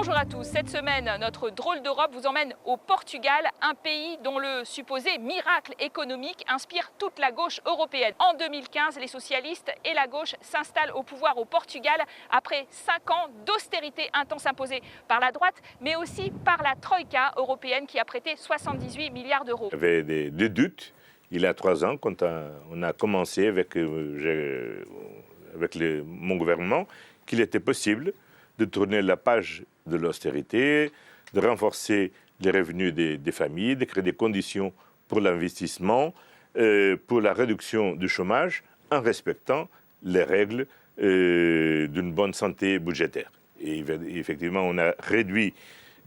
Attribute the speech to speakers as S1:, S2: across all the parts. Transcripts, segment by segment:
S1: Bonjour à tous, cette semaine, notre drôle d'Europe vous emmène au Portugal, un pays dont le supposé miracle économique inspire toute la gauche européenne. En 2015, les socialistes et la gauche s'installent au pouvoir au Portugal après 5 ans d'austérité intense imposée par la droite, mais aussi par la Troïka européenne qui a prêté 78 milliards d'euros.
S2: Il y avait des doutes il y a 3 ans quand on a commencé avec mon gouvernement qu'il était possible de tourner la page de l'austérité, de renforcer les revenus des familles, de créer des conditions pour l'investissement, pour la réduction du chômage, en respectant les règles d'une bonne santé budgétaire. Et effectivement, on a réduit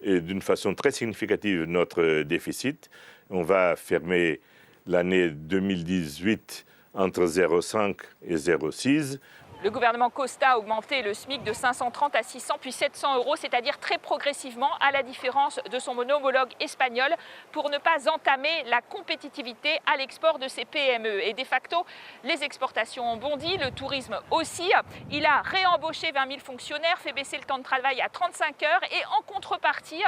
S2: d'une façon très significative notre déficit. On va fermer l'année 2018 entre 0,5 et 0,6.
S1: Le gouvernement Costa a augmenté le SMIC de 530 à 600 puis 700 euros, c'est-à-dire très progressivement, à la différence de son homologue espagnol, pour ne pas entamer la compétitivité à l'export de ses PME. Et de facto, les exportations ont bondi, le tourisme aussi. Il a réembauché 20 000 fonctionnaires, fait baisser le temps de travail à 35 heures et en contrepartie,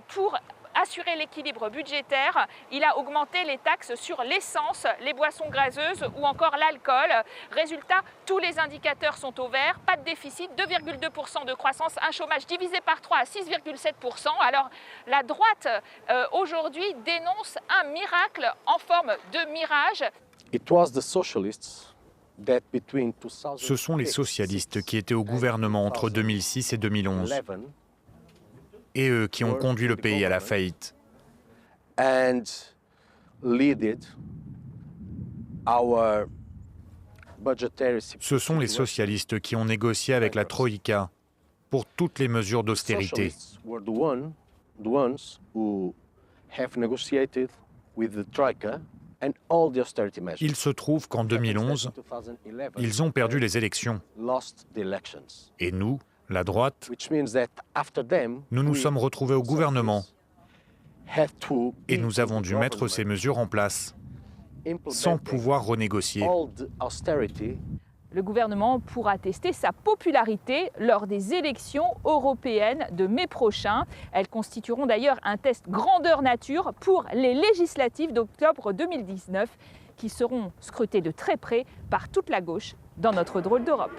S1: pour assurer l'équilibre budgétaire, il a augmenté les taxes sur l'essence, les boissons gazeuses ou encore l'alcool. Résultat, tous les indicateurs sont au vert, pas de déficit, 2,2% de croissance, un chômage divisé par 3 à 6,7%. Alors la droite aujourd'hui dénonce un miracle en forme de mirage.
S3: Ce sont les socialistes qui étaient au gouvernement entre 2006 et 2011. Et eux qui ont conduit le pays à la faillite. Ce sont les socialistes qui ont négocié avec la Troïka pour toutes les mesures d'austérité. Il se trouve qu'en 2011, ils ont perdu les élections. Et nous, la droite, nous nous sommes retrouvés au gouvernement et nous avons dû mettre ces mesures en place sans pouvoir renégocier.
S1: Le gouvernement pourra tester sa popularité lors des élections européennes de mai prochain. Elles constitueront d'ailleurs un test grandeur nature pour les législatives d'octobre 2019 qui seront scrutées de très près par toute la gauche dans notre drôle d'Europe.